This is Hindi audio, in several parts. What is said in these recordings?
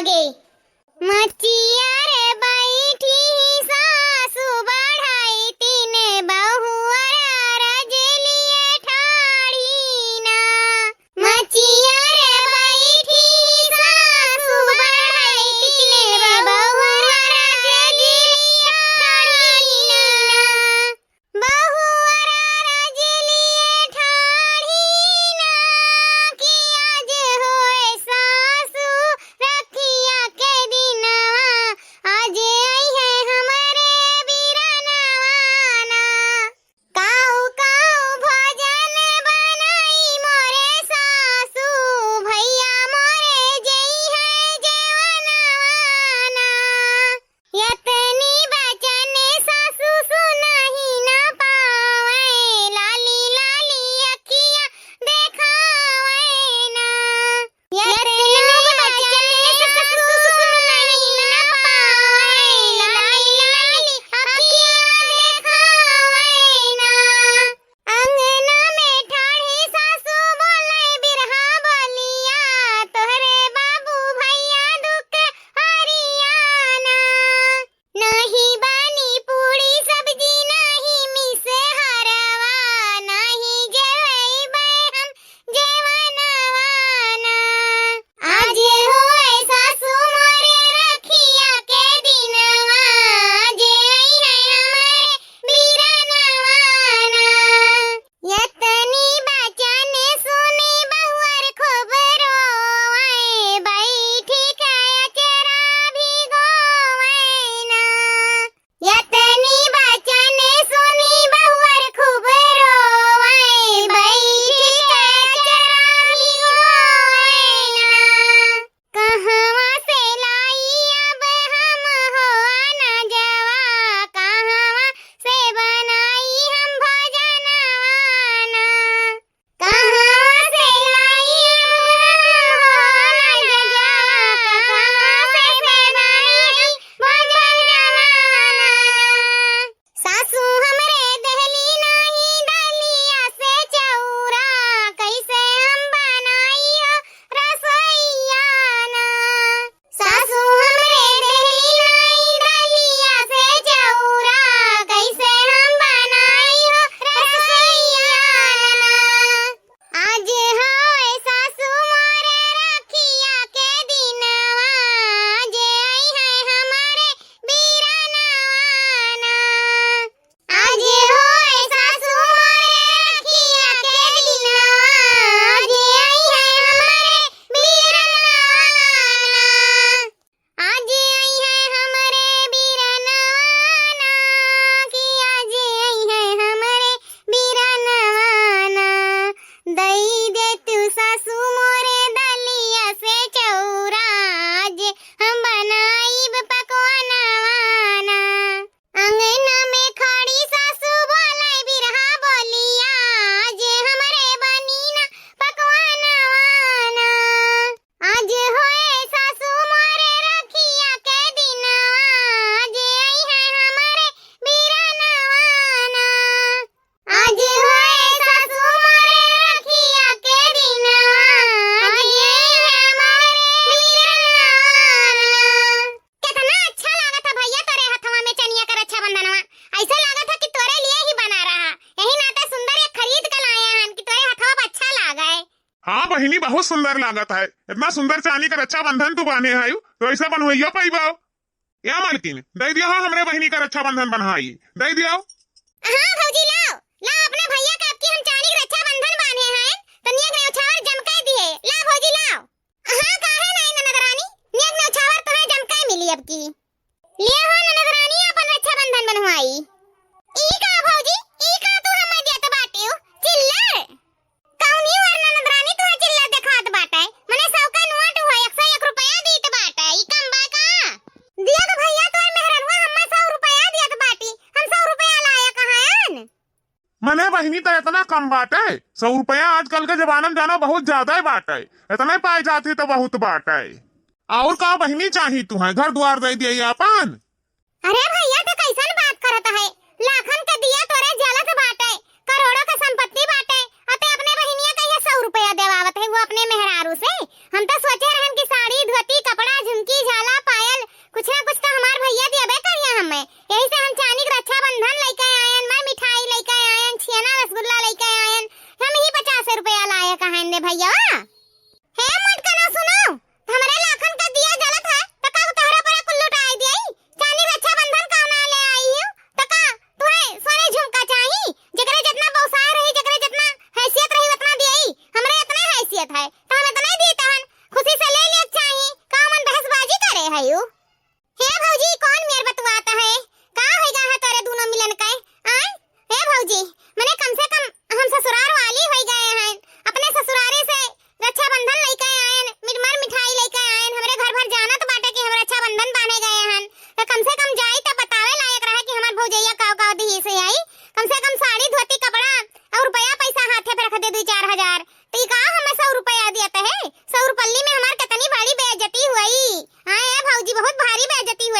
आगे। मचिया रे बैठी सासू बढ़ाई तीने बहुअरा रजलिए ठाड़ी ना। मचिया रे बैठी सासू बढ़ाई तीने बहुअरा रजलिए ठाड़ी ना। बहुअरा रजलिए ठाड़ी ना कि आज होए सासू रखिया के दिनवा। आज आई है हमरे बिरनवाना। काऊ काऊ भोजन बनाई मोरे सासू भैया मोरे जई है जेवनवाना। यतनी बचन सासू सुनाही न पावे लाली लाली अखिया देखावे ना। यतनी बचन सासू सुनाही न पावे लाली लाली अखिया देखावे ना। अंगना में ठाढ़ी सासू बोले बिरहा बोलिया तोहरे बाबू भैया दुख हरियाना। नहीं बानी पूड़ी सब्जी नहीं मिसे हरवा नहीं जेवैबे हम जेवनवाना। आज होए सासू मोरे रखिया के दिनवा। आज आई है हमरे बिरनवाना। यतनी बचन सुनी बहुअर खूब रोवे बैठी के अचरा भिगोवे ना। यतनी बचन सुनी बहुअर खूब रोवे बैठी के अचरा भिगोवे ना। कहवा से लाई अब हम हो अनजवा कहवा से बनाई हम भोजनवाना। कहवा से लाई अब हम हो अनजवा कहवा से बनाई भोजनवाना। सासू हमरे दहली नाही दलिया से चौरा कैसे हम बनाई हो रसोईया ना। सासू हमरे दहली नाही दलिया से चौरा कैसे हम बनाई हो रसोईया ना। आज होए सासू मोरे रखिया के दिनवा। आज आई है हमरे बिरनवाना। आज होए सासू मोरे रखिया के दिनवा। आज आई है हमरे बिरनवाना। आज आई है हमरे बिरनवाना कि आज आई है हमरे बिरनवाना। दई दे तू सासू मोरे दलिया से चौरा आज हम बनाईब पकवानवाना। अंगना में खड़ी सासू बोले बिरहा बोलिया आज हमरे बनी ना पकवानवाना। आज होए सासू मोरे रखिया के दिनवा। आज आई है हमरे बिरनवाना। आज होए सासू मोरे रखिया के दिनवा। आज आई है हमरे बिरनवाना। कितना अच्छा लागत है भैया तोरे हथवा में चनिया का रक्षाबंधनवा। ऐसा लागत है कि तोरे लिए ही बना रहा। यही नाते सुंदर एक खरीद कर लाए हैं कि तोरे हथवा पे अच्छा लागे। हाँ बहिनी बहुत सुंदर लागत है। इतना सुंदर चांदी का रक्षाबंधन तू बांधे है तो ऐसा बनवाइयो पाइबो। या मालकिन दे दियो हमरे बहिनी का रक्षाबंधन बनवाई दे दियो। हाँ भौजी लाओ लाओ अपने भैया का आपकी हम चांदी का रक्षाबंधन बांधे हैं तो नियक न्यौछावर जमकाई दिए। ला भौजी लाओ। हाँ काहे नहीं ननद रानी नियक न्यौछावर तुम्हें जमकाई मिली अब की। लिया हो ननद रानी अपन रक्षाबंधन बनवाई। ई का भौजी ई का तू हमें देत बाटे हो चिल्लर। कौनी वर ननद रानी तू चिल्लर देखात बाटे मने सौका नोट हो 101 रुपया दीत बाटे। ई कम बा का दिया तो भैया तो मेहरनवा हमें 100 रुपया दियत बाटी। हम 100 रुपया लाया कहां। मने बहिनी तो इतना कम बाटे। 100 रुपया आजकल के जमाना में जानो बहुत ज्यादा ही बाटे। इतने पाई जाती तो बहुत बाटे। और का बहिनी चाही तू है घर द्वार दे दिए अपन। अरे भैया तो कैसन बात करत है। लाखन के दिया तोरे जलत बाटे करोड़ों का संपत्ति बाटे। अते अपने बहिनिया कहिए 100 रुपया देवावत है वो अपने मेहरारू से। हम तो सोचे रहन कि साड़ी धोती कपड़ा झुमकी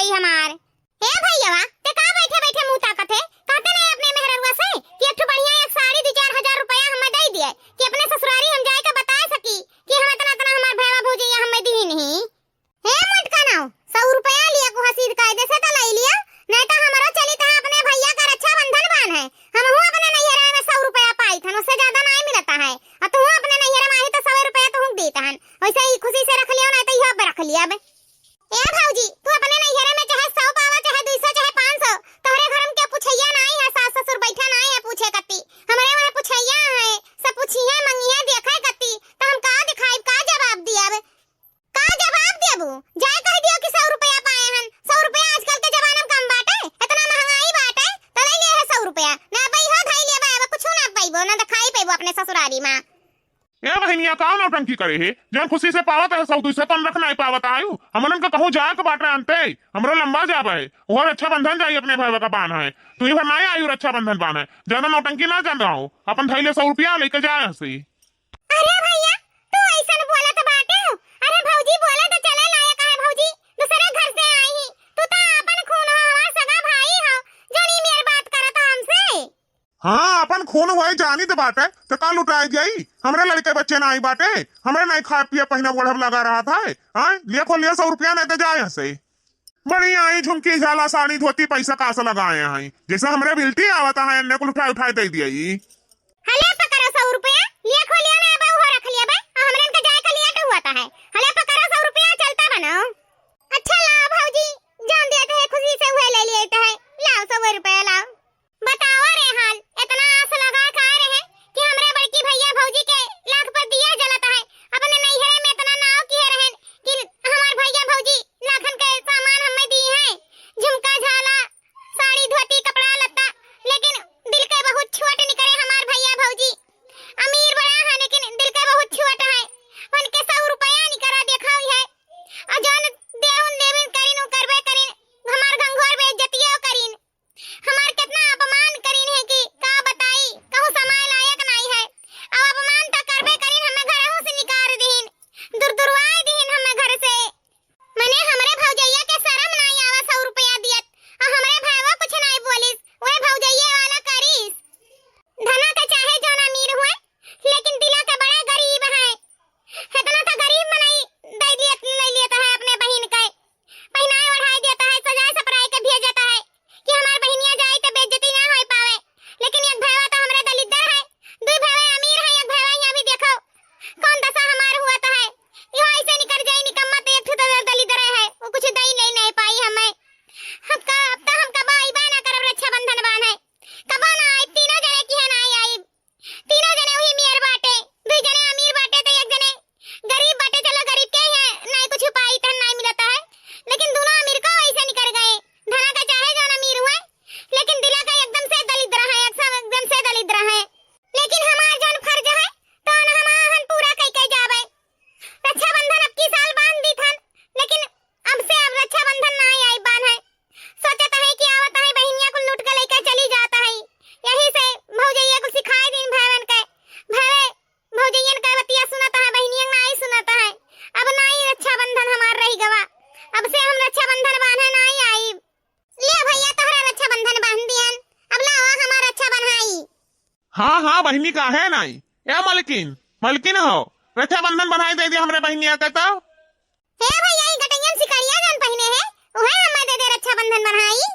गई हमार। ए भैया ते का बैठे बैठे मुंह ताकत है, कहते नहीं अपने मेहररुआ से कि एक ठो बढ़िया एक साड़ी 2-4 हजार रुपया हमें दे दिए कि अपने ससुरारी हम जाए के बता सकी कि हम इतना इतना हमार भैया भौजी हमें दी नहीं। हे मुटका नाउ 100 रुपया लिया को हसीद कायदे से तो ले लिया, नहीं तो हमारा चली था अपने भैया का रक्षाबंधन बान है, हम हूं अपने नैहरा में 100 रुपया पाई थन, उससे ज्यादा नहीं मिलता है। और तू अपने नैहरा में आई तो 100 रुपया तो हूं देता हन, वैसे ही खुशी से रख लियो, नहीं तो यहां पे रख लिया बे। ए भौजी तू अपने नैहरा में चाहे 100 पावा चाहे 200 चाहे 500, तोहरे घर में क्या पूछैया नहीं है, सास ससुर बैठा नहीं है पूछे कत्ती, हमारे वहां पूछैया है, सब पूछिए मंगिए देखे कत्ती, तो हम का दिखाई का जवाब दियाब, का जवाब देबू? जाए कह दियो कि 100 रुपया पाए हन, 100 रुपया आजकल के जमाना में कम बाटे, इतना महंगाई बाटे, तो ले ले है 100 रुपया, ना भाई हो धई लेबा, अब कुछ ना पाइबो, ना दिखाई पाइबो अपने ससुरारी में। ए बहनिया का नौटंकी करे है, जब खुशी से पावत है 100-200 कम रख नहीं पावत आयु, हमन का कहूं जाए के बाटे अंते हमरो लंबा जाबा है, और रक्षाबंधन जाई अपने भाई का बान है, तू ही भर नहीं आयु रक्षाबंधन बान है, ज्यादा नौटंकी ना जान रहा हूं, अपन थैले 100 रुपया लेके जाए हसी। अरे भैया तू ऐसा बोला तो बाटे हो, अरे भौजी बोला तो चले लायक है, भौजी दूसरे घर से आई ही, तू तो अपन खून हो, हमार सगा भाई हो, जोनी मेरी बात करत हमसे। हाँ अपन खून हुए जानी तो बाटे, तो का लुटाई गई, हमरे लड़के बच्चे ना आई बाटे, हमरे नहीं खा पिया पहिना बढ़ब लगा रहा था, हाँ लिया को लिया 100 रुपया नहीं तो जाए हसे। बड़ी आई झुमकी झाला साड़ी धोती पैसा कासा लगाए हैं, जैसे हमरे बिल्टी आवता है अन्य को उठाए दे दिया। हले पकड़ो 100 रुपया, लिया खो लिया ना बहू रख लिया बे, हमरे का जाए का लिया तो हुआ है, हले पकड़ो 100 रुपया चलता बनाओ। अच्छा लाओ भौजी, जान दिया तो है खुशी से हुए ले लिए तो है, लाओ 100 रुपया लाओ। बताओ रे हाल, इतना आस लगा खा रहे कि हमरे बड़की भैया भौजी के लाख पर दिया जलता है, अपने नैहरे में इतना नाव किए रहे कि हमार भैया भौजी लाखन के सामान हमें दी है, झुमका झाला साड़ी धोती कपड़ा लत्ता, लेकिन दिल के बहुत छोट निकले हमार भैया भौजी, अमीर बड़ा है लेकिन दिल के बहुत छोट है, उनके 100 रुपया निकरा देखा है, और जौन देउन लेविन करिन उ करबे करिन, हमार घंघोर बेइज्जतियो करिन, हमार कितना अपमान करिन है कि का बताई, कहूं समय लायक नहीं है, अब अपमान तो करबे करिन, हमें घरहू से निकाल दीन, दुरदुरवाई दीन हमें घर से, मने हमरे भौजैया के शर्म नहीं आवा 100 रुपया दियत, और हमरे भाईवा कुछ नहीं बोलिस, ओए भौजैया वाला करिस, धना तो चाहे जौन अमीर हुए, लेकिन दिला के बड़े गरीब है, इतना तो गरीब में नहीं दे दियत नहीं लेता है अपने बहन के, पहनाए ओढ़ाई देता है, सजाए सपराए के भेज देता है कि हमार बहनिया जाए तो बेइज्जती ना होई पावे, लेकिन एक भाईवा तो हमरे दलिद्दर है, दुई भाईवा अमीर है, एक भाईवा यहाँ भी देखो कौन दशा हमार हुआ तो है, यो ऐसे निकल जाए निकम्मा, तो एक तो दलिद्दर है, वो कुछ दई नहीं पाई हमें, हम का अब तो हम कब आई ना करब रक्षाबंधन बान है, कब ना आई, तीनों जने की है ना आई, तीनों जने वही मेर बाटे, दुई जने अमीर बाटे तो एक जने गरीब बाटे, चलो गरीब के ही है, नहीं कुछ पाई तो नहीं मिलता है, लेकिन दोनों अमीर को ऐसे निकल गए, धना का चाहे जौन अमीर हुए, लेकिन दिला का एकदम से दलिद्र है, एकदम से दलिद्र है, लेकिन हमार जौन फर्ज है तो हम पूरा कई जावे, रक्षाबंधन अब की साल बांध दी थन, लेकिन अब से अब रक्षाबंधन नहीं आई बान है, सोचता है कि आवता है बहनिया को लूट के लेकर चली जाता है, यही से भौजैया को सिखाए दिन भाईवन के, भावे भौजैयन का बतिया सुनाता है, बहनिया नहीं सुनाता है, अब नहीं रक्षाबंधन हमार रही गवा, अब से हम रक्षाबंधन बांधे नहीं आई, ले भैया तोहरा रक्षाबंधन बांध दियन, अब लाओ हमारा रक्षा बंधाई। हाँ हाँ बहनी का है नहीं, ए मलकिन हो, रक्षाबंधन बनाई दे दिया हमरे बहनिया के तो। हे भैया ई गटैयन सिकरिया जान पहने है, ओहे हमें दे दे रक्षाबंधन बंधाई।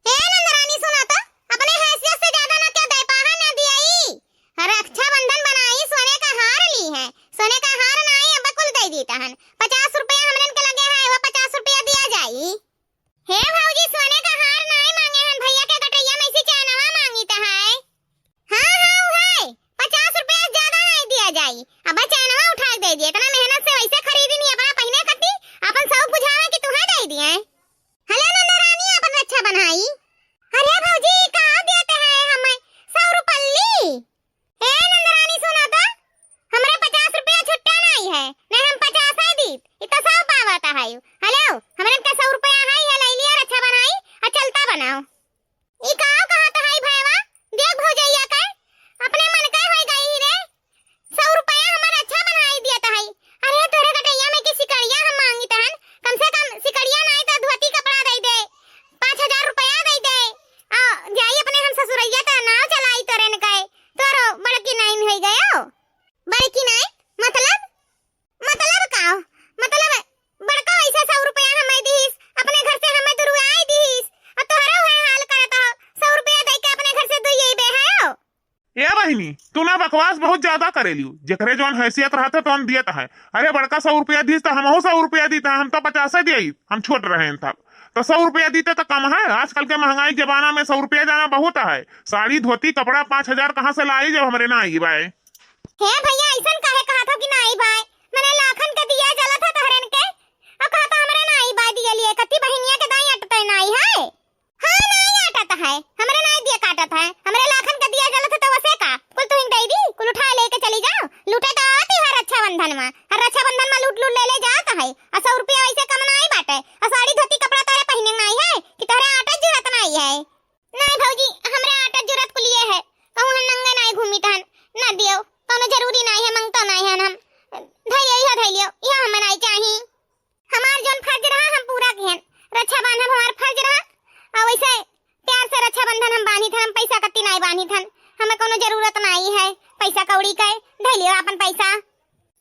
हे नंदरानी सुना तो, अपने हैसियत से ज्यादा ना क्या दे पाहा ना दियाई, रक्षाबंधन बनाई, सोने का हार ली है, सोने का हार नहीं अब कुल दे देता हन, 50 रुपया हमरन के लगे है, वो 50 रुपया दिया जाई। हे भौजी सोने का हार नहीं मांगे हन, भैया के गटैया में इसी चैनवा मांगी तो है, हाँ हाँ उहे 50 रुपया ज्यादा नहीं दिया जाई, अब चैनवा उठा दे दिए, इतना मेहनत से वैसे खरीदी नहीं अपना पहने कती, अपन सब बुझावे कि तुहे दे दिए, हले नंदरानी अपन रक्षा बनाई। अरे भौजी कहाँ देते हैं हमें 100 रुपल्ली, ए नंदरानी सुनो तो, हमरे 50 रुपया छुट्टा नहीं है, नहीं हम 50 है दी, इतना सब पावता है, हले हमरे का 100 रुपया है, ये ले लिया रक्षा बनाई, और चलता बनाओ, ई कहाँ तो है भाईवा, देख भौजैया का, अपने मन का होई गई ही रे, 100 रुपया हमारा अच्छा बनाई दिया तो है, अरे तोरे गटैया में की सिकड़िया हम मांगी तहन, कम से कम सिकड़िया नहीं तो धोती कपड़ा दे बहिनी, तू ना बकवास बहुत ज्यादा करेलियो। जेकरे जौन हैसियत रहते तो हम दियत है। अरे बड़का 100 रुपया दी तो हम 100 रुपया दी, हम तो 50 दिए, हम छोट रहे तब तो 100 रुपया दीते तो कम है। आजकल के महंगाई के जमाना में 100 रुपया जाना बहुत है। साड़ी धोती कपड़ा 5,000 कहाँ से लाई जब हमरे ना आई भाई। हे भैया ऐसा काहे कहा था कि ना आई भाई, मैंने लाखन के दिया जला था तहरन के, अब कहा था हमरे ना आई भाई दिया लिए कति बहनिया के दाई अटते ना आई है। हां ना आई अटता है, हमरे ना दिया काटत है, हमरे लाखन के दिया जला था तो वसे का कुल तो हिंग दे दी, कुल उठा लेके चली जाओ। लूटे तो आती है रक्षाबंधन में, हर रक्षाबंधन में लूट लूट ले जाता है। 100 रुपया वैसे कम ना आई बाटे, और साड़ी धोती कपड़ा तारे पहने ना आई है कि तारे आटा जरूरत ना आई है। नहीं भौजी हमरे आटा जरूरत को लिए है, कहूं हम नंगे ना घूमी तहन ना दियो, कोनो जरूरी नहीं है, मांगतो नहीं है। हम धैलियो यह हमें नहीं चाहिए। हमार जोन फर्ज रहा हम पूरा किहन, रक्षा बांधब हमार फर्ज रहा, और वैसे प्यार से रक्षाबंधन हम बांधी थन, हम पैसा कत्ती नहीं बांधी थन, हमें कोनो जरूरत नहीं है पैसा कौड़ी के। धैलियो अपन पैसा,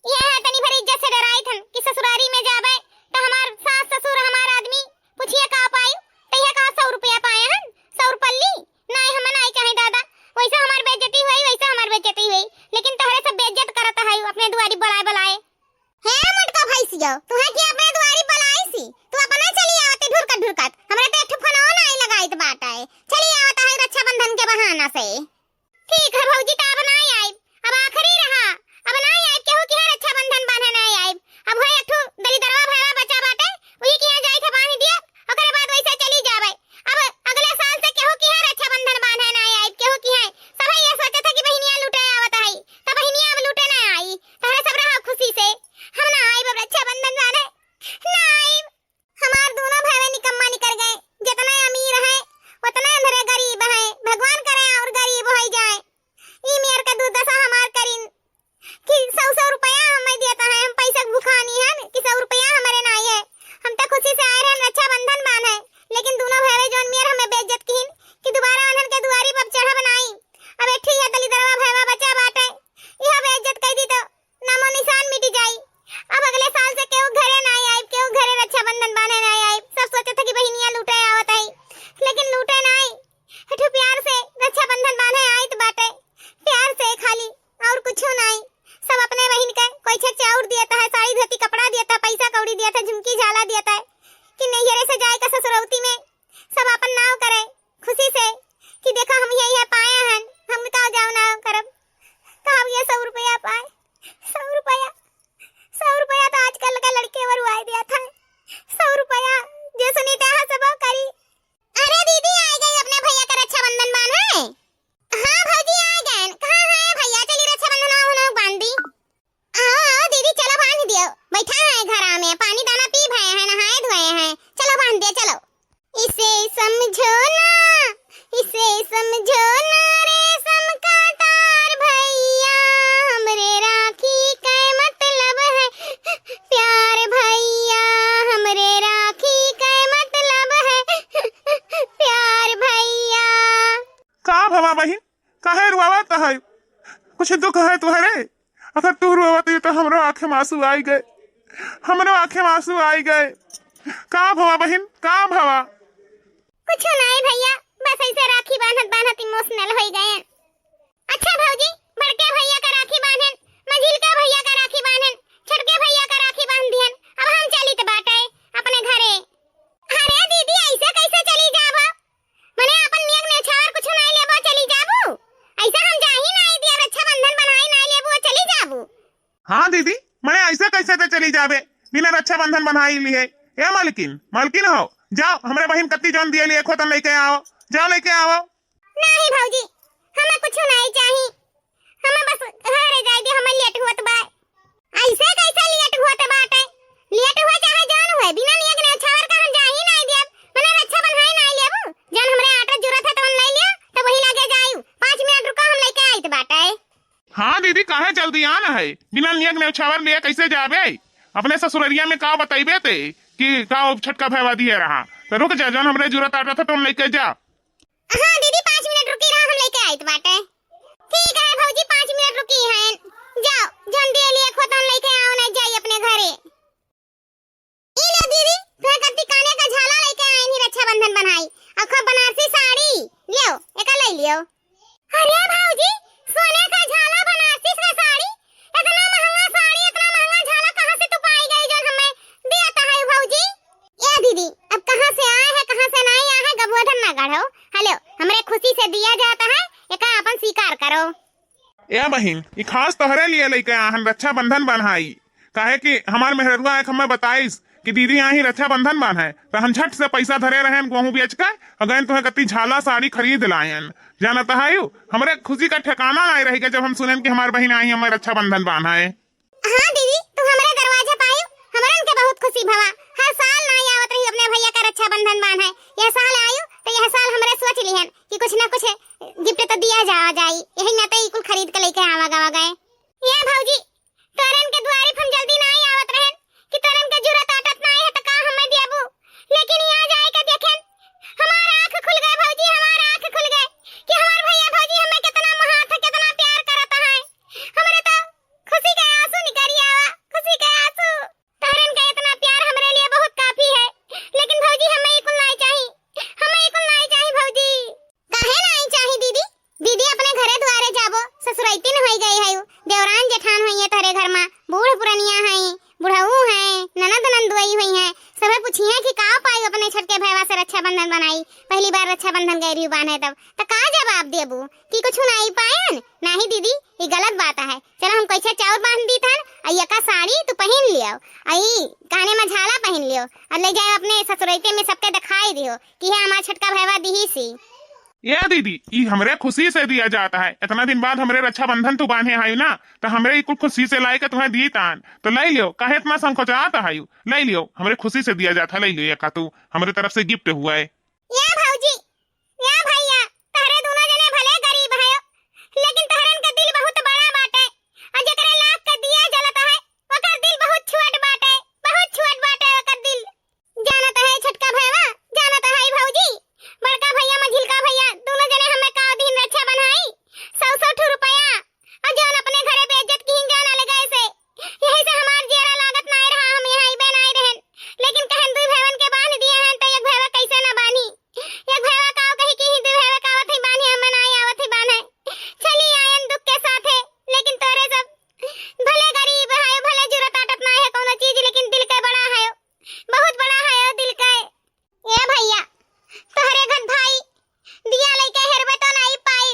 यह है तनी भर इज्जत से डराई थन कि ससुरारी में जाबे तो हमार सास ससुर हमार आदमी पूछिए का पाई तैया का 100 रुपया पाए हन, 100 रुपल्ली नहीं हमें नहीं चाहे दादा। वैसा हमार बेइज्जती हुई, वैसा हमार बेइज्जती हुई, लेकिन तोहरे सब बेइज्जत करत है अपने दुआरी बुलाए हे मुटका भैसियो, तू है कि अपने दुआरी बुलाई सी, तू अपने चली आवते ढुरकत हमरे तो एक फोन नहीं लगाइत बात है, चली आवता है रक्षाबंधन के बहाना से। ठीक है भौजी तो अब नहीं आई, अब आखिरी रहा, अब नहीं आई केहू की रक्षाबंधन बांधे नहीं आई। अब है एक दलिदरवा भैया बच्चा बाटे वही के जाई थे बांध दिया, ओकरे बाद वैसे चली जावे। अब अगले साल से केहू की रक्षाबंधन बांधे नहीं आई, केहू की है सब ये सोचे थे कि बहनिया लूटे आवत है, तो बहनिया अब लूटे नहीं आई, तोहरे सब रहा खुशी से। हम ना आई अब रक्षाबंधन बांधे ना आई, हमार दोनों भाई निकम्मा निकल गए, जितने अमीर है उतने अंधरे गरीब है, भगवान करे और गरीब हो जाए। ई मेर का दुर्दशा हमार करीन कि 100 रुपया हमें देता है, हम पैसा भूखानी है कि 100 रुपया हमारे नहीं है। हम तो खुशी से आए हैं रक्षाबंधन बांधे, लेकिन दोनों भाई जोन मेर हमें बेइज्जत कीन कि दोबारा अनहन के दुआरी पर चढ़ा बनाई। अब एक ठीक है दलिदरवा भैया बच्चा बाटे, यह बेइज्जत कर दी तो नामो निशान मिट जाई। अब अगले साल से केहू घरे नहीं आई, केहू घरे रक्षाबंधन बांधे नहीं आई। सब सोचे थे कि बहनिया लूटे आवत है, लेकिन लूटे नहीं, हेठू प्यार से रक्षाबंधन बांधे आई तो बाटे, प्यार से खाली और कुछ नहीं। सब अपने बहन के कोई छक चाउर दिया है, साड़ी धोती कपड़ा दिया था, पैसा कौड़ी दिया था, झुमकी झाला दिया था कि नैहरे से जाए का ससुरौती में सब अपन नाव करे खुशी से कि देखा हम यही है पाए हैं, हम का जाओ नाव करब कहा ये 100 रुपया पाए। 100 रुपया तो आजकल का लड़के वरुआई दिया था, 100 रुपया जे सुनीता है सब करी। अरे दीदी आ गई अपने भैया का रक्षाबंधन बांधे। हां भौजी आ गए, कहां है भैया, चली रक्षाबंधन हम बांध दी। आओ दीदी चलो बांध दियो, बैठा है घर में, पानी दाना पी भए हैं, नहाए धोए हैं, चलो बांध दे चलो। इसे समझो ना, इसे समझो ना रेशम का तार भैया, हमरे राखी का मतलब है प्यार भैया, हमरे राखी का मतलब है प्यार भैया। का भवा बहिन काहे रुआवत है, कुछ दुख है तुहरे? अगर तू रोवती तो हमरो आंखें में आंसू आई गए, हमरो आंखें में आंसू आई गए। का भवा बहिन का भवा? कुछ नहीं भैया, बस ऐसे राखी बांधत इमोशनल हो गए। अच्छा भौजी बड़के भैया का राखी बांधन, मझिल का भैया का राखी बांधन, छोटके भैया का राखी बांध दिहन, अब हम चली तो बाटे अपने घरे। अरे दीदी ऐसे कैसे चली जाबो, मने अपन नियक ने छावर कुछ नहीं लेबो चली जाबू, ऐसा हम जाही नहीं दिया रक्षाबंधन बनाई नहीं लेबो चली जाबू। हाँ दीदी मैं ऐसे कैसे तो चली जाबे बिना रक्षाबंधन बनाई लिए। ए मालकिन हो, जाओ हमरे बहन कत्ती जोन दिए लिए खोतन लेके आओ, जाओ लेके आओ। नहीं भौजी हमें कुछ नहीं चाहिए, हमें बस घरे जाई दे, हमें लेट होत बा। ऐसे कैसे लेट होत बाटे, लेट हो चाहे जान होए, बिना नियक ने छावर का हम जाही नहीं देब, मने रक्षा बंधाई नहीं लेबू, जन हमरे आटा जरूरत है तो हम नहीं लिया तो वही लागे जायू, 5 मिनट रुको हम लेके आइत बाटे। हाँ दीदी काहे जल्दी आना है, बिना नियक ने छावर लिए कैसे जाबे? अपने ससुररिया में का बताइबे ते कि का छटका भैया दिए रहा, तो रुक जा, जन हमरे जरूरत आटा था तुम लेके जा। हां दीदी 5 मिनट रुकी रहा, हम लेके आइत बाटे। ठीक है भौजी 5 मिनट रुकी हैं, जाओ जन दे लिए खोतन लेके आओ, नहीं जाई अपने घरे। ई ले दीदी तोहे कत्ती काने का झाला लेके आई नी रक्षाबंधन बनाई, अखो बनारसी साड़ी लियो एका ले लियो। अरे भौजी सोने बाढ़ो। हेलो, हमरे खुशी से दिया जाता है, एका अपन स्वीकार करो। ए बहिन, ई खास तोहरे लिए लेके आहन रक्षाबंधन बन्हाई। काहे कि हमार मेहरुआ एक हमें बताइस कि दीदी यहाँ ही रक्षाबंधन बन्हाए, तो हम झट से पैसा धरे रहन गेहूं बेच के अगन तुम्हें कति झाला साड़ी खरीद लायन। जानता है यू, हमरे खुशी का ठिकाना नहीं रहेगा जब हम सुनेन कि हमार बहिन आई हमें रक्षाबंधन बन्हाए। हाँ दीदी, तू हमारे दरवाजे पायू, हमरन के बहुत खुशी भवा। हर साल नहीं आवत रही अपने भैया का रक्षाबंधन बन्हाए, यह साल आयु तो यह साल हमरे सोच लिहन कि कुछ ना कुछ गिफ्ट तो दिया जाई, यही ना तो कुल खरीद के लेके आवा गवा गए। ये भौजी, तोरन के दुआरे हम जल्दी नहीं आवत रहन कि तोरन के जुरत आटत नहीं है तो का हमें देबू, लेकिन यहाँ जाए के देखें हमार आंख खुल गए भौजी, हमार आंख खुल गए कि हमार भैया भौजी हमें कितना महात है, कितना प्यार करता है। हमरे तो खुशी के आंसू निकल आवा, खुशी के आंसू। तोरन का इतना प्यार हमरे लिए बहुत काफी है, लेकिन भौजी हमें ई कुल नहीं चाहिए, हमें ई कुल नहीं चाहिए भौजी। काहे नहीं चाहिए दीदी? दीदी अपने घरे द्वारे जाबो, ससुराइतिन होई गई है, देवरान जेठान होई है तारे घर में, बूढ़ पुरनिया है, बुढ़ऊ है, ननद नंदुई हुई है, सबे पूछिए कि का पाई अपने छटके भैया से रक्षाबंधन बनाई, पहली बार रक्षाबंधन गई रही बांधे तब तो का जवाब देबू कि कुछ नहीं पायन? नहीं दीदी, ये गलत बात है। चलो हम कैसे चाउर बांध दी थन, अय्या का साड़ी तू पहन लियो, आई काने में झाला पहन लियो और ले जाए अपने ससुराइते में सबके दिखाई दियो कि है हमारा छटका भैया दी सी। ये दीदी, ई हमरे खुशी से दिया जाता है। इतना दिन बाद हमरे रक्षाबंधन तू बांधे आयु ना, तो हमरे कुल खुशी से लाई के तुम्हें दी तान, तो ले लियो। काहे इतना संकोचात है? ले लियो, हमरे खुशी से दिया जाता, ले लियो। का तू हमरे तरफ से गिफ्ट हुआ है। या भौजी, या भैया, तहरे दोनों जने भले गरीब है, लेकिन तहरन का दिल बहुत बड़ा बाटे, और जकरे लाख का दिया जलता है ओकर दिल बहुत छोट बाटे, बहुत छोट बाटे ओकर दिल। जानत है छटका भैया, जानत है भौजी, बड़का भैया मझिलका भैया दोनों जने हमें का दिन रक्षा बनाई 100-100 रुपया, और जौन अपने घरे बेइज्जत की जाना लगे से यही से हमार जेरा लागत नहीं रहा, हम यहाँ ही बे नहीं रहन, लेकिन कहन दुई भैवन के बांध दिए हैं तो एक भैया कैसे ना बांधी, एक भैया का कही कि दुई भैया का आवत ही बांधी, हमें नहीं आवत ही बांधे। चली आयन दुख के साथ है, लेकिन तोरे सब भले गरीब है, भले जरूरत आटत नहीं है कोनो चीज, लेकिन दिल के बड़ा है, बहुत बड़ा है दिल के। ये भैया तोहरे घर भाई दिया लेके हेरबे तो नहीं पाई,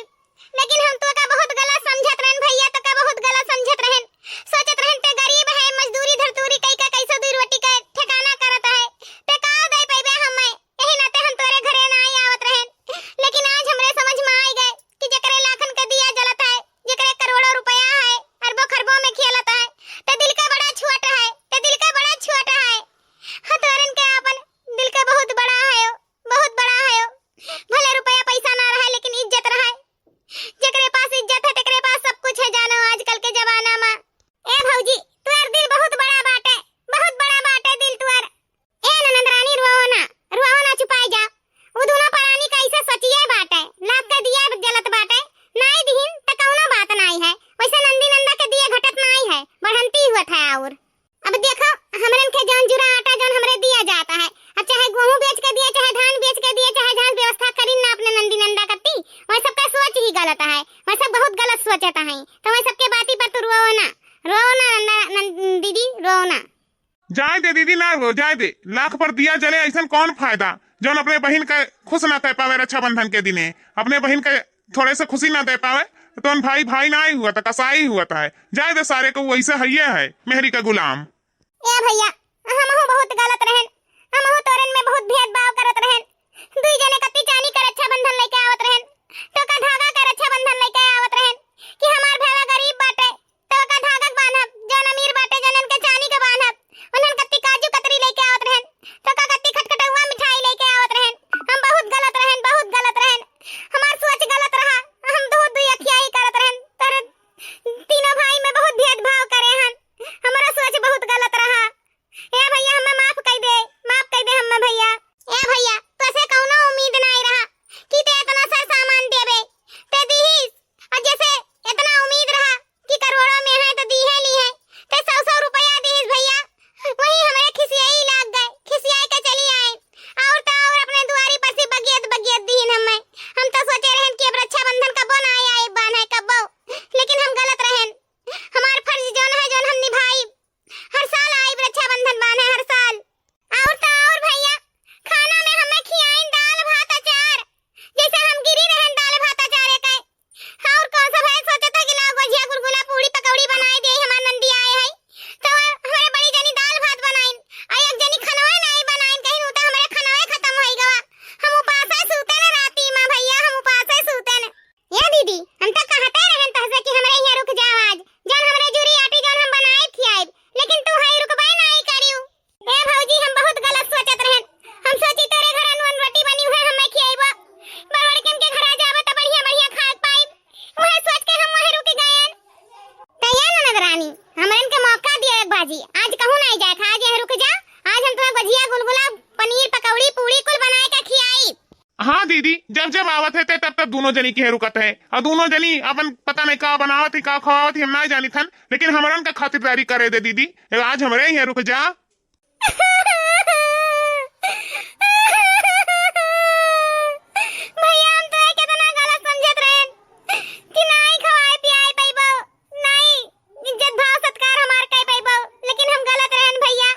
लेकिन हम तो का बहुत गलत समझत रहन भैया, तो का बहुत गलत समझत रहन, सोचत रहन ते गरीब है, मजदूरी धरतूरी कई का कैसे दूर रोटी का ठिकाना करत है, ते का दे पाइबे हमें, यही नाते हम तोरे घरे नहीं आवत रहन। लेकिन आज हमरे समझ में आई गए कि जकरे लाखन का दिया जलता है, जकरे करोड़ों रुपया है, अरबों खरबों में खेलता है, ते दिल का बड़ा छोटा है, ते दिल का बड़ा छोटा है। हाँ, तोरन के अपन दिल का बहुत बड़ा है, बहुत बड़ा है, भले रुपया पैसा ना रहा लेकिन इज्जत रहा है, जकरे पास इज्जत है तेकरे पास सब कुछ है, जानो आजकल के जमाना में। ए भौजी, तुअर दिल बहुत बड़ा बाटे, बहुत बड़ा बाटे दिल तुअर। ए ननद रानी, रुआओ ना छुपाई जा, वो दोनों परानी कैसे सचिए बाटे, लाख का दिया जलत बाटे, नहीं दिहिन त कौनो बात नहीं है, वैसे नंदी नंदा के दिया घटत नहीं है, बढ़ंती हुआ था। और अब देखो हमरन के जौन जुरा आटा जौन हमरे दिया जाता है, अब चाहे गेहूं बेच के दिए, चाहे धान बेच के दिए, चाहे जहां व्यवस्था करी ना अपने नंदी नंदा करती, वह सबका सोच ही गलत है, वह सब बहुत गलत सोचता है, तो वह सबके बाती पर तो रो ना दीदी, रो ना। जाए दे दीदी, ना रो, जाए दे। लाख पर दिया जले ऐसा कौन फायदा जौन अपने बहन का खुश ना कर पावे रक्षाबंधन के दिने, अपने बहन के थोड़े से खुशी ना दे पावे तो भाई भाई ना ही हुआ था, कसाई हुआ था। जाए दे, सारे को वैसे है मेहरी का गुलाम। ए भैया, हमहु बहुत गलत रहन, हमहु तोरन में बहुत भेदभाव करत रहन, दुई जने कत्ती चानी का रक्षाबंधन लेके आवत रहन, तो का धागा का रक्षाबंधन लेके आवत रहन कि हमार भैया गरीब बाटे तो का धागा बांधब, जौन अमीर बाटे जौन के चानी का बांधब, उन्हन कत्ती काजू कतरी लेके आवत रहन, तो का कत्ती खटखटुआ मिठाई लेके आवत रहन। हम बहुत गलत रहन, बहुत गलत रहन, हमार सोच गलत रहा, हम बहुत दुई अखियाई करत रहन, तर तीनों भाई में बहुत भेदभाव करे हन, हमारा सोच बहुत गलत रहा। ए भैया, हमें माफ कर दे दीदी जब जब आवत है तब तब दोनों जनी के रुकत है और दोनों जनी अपन पता नहीं का बनावत ही का खवावत ही हम ना जानी थन, लेकिन हमरन का खातिरदारी करे दे दीदी, आज हमरे ही रुक जा। भैया हम तो कितना गलत समझत रहे कि नहीं खवाए पियाए पैबो, नहीं इज्जत भाव सत्कार हमार कई पैबो, लेकिन हम गलत रहन भैया।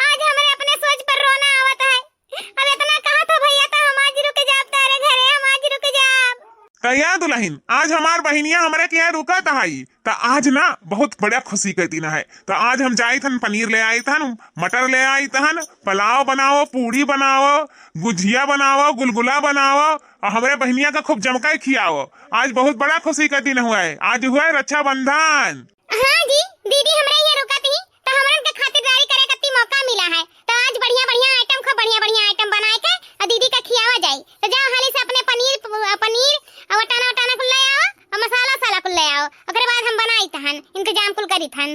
आज हमरे अपने सोच पर रोना आवत है। अब इतना कहा था भैया तो हम आज रुक जाब तारे घरे, हम आज रुक जाब। कहिया दुल्हन आज हमार बहिनिया हमरे के यहाँ रुकत है तो आज ना बहुत बड़ा खुशी के दिन है। तो आज हम जाई थन पनीर ले आई थन, मटर ले आई थन, पुलाव बनाओ, पूड़ी बनाओ, गुजिया बनाओ, गुलगुला बनाओ और हमरे बहनिया का खूब जमकाई खियाओ। आज बहुत बड़ा खुशी का दिन हुआ है, आज हुआ है रक्षाबंधन। हाँ जी दीदी हमरे यहाँ रुकत ही तो हमरन के खातिरदारी करे कत्ती मौका मिला है, तो आज बढ़िया बढ़िया आइटम खूब बढ़िया बढ़िया आइटम बनाए के और दीदी का खियावा जाई। तो जाओ हाली से अपने पनीर और वटाना कुल ले आओ और मसाला कुल ले आओ, ओकरे बाद हम बनाई तहन इंतजाम कुल करी थन।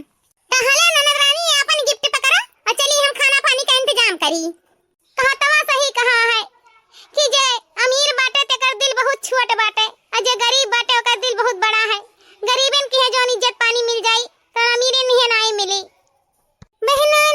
तो हले ननद रानी अपन गिफ्ट पकड़ा और चली हम खाना पानी का इंतजाम करी। कहा तवा सही कहा है कि जे अमीर बाटे तेकर दिल बहुत छोट बाटे और जे गरीब बाटे ओकर दिल बहुत बड़ा है। गरीबन की है जो इज्जत पानी मिल जाई तो अमीरे नहीं मिली। बहनों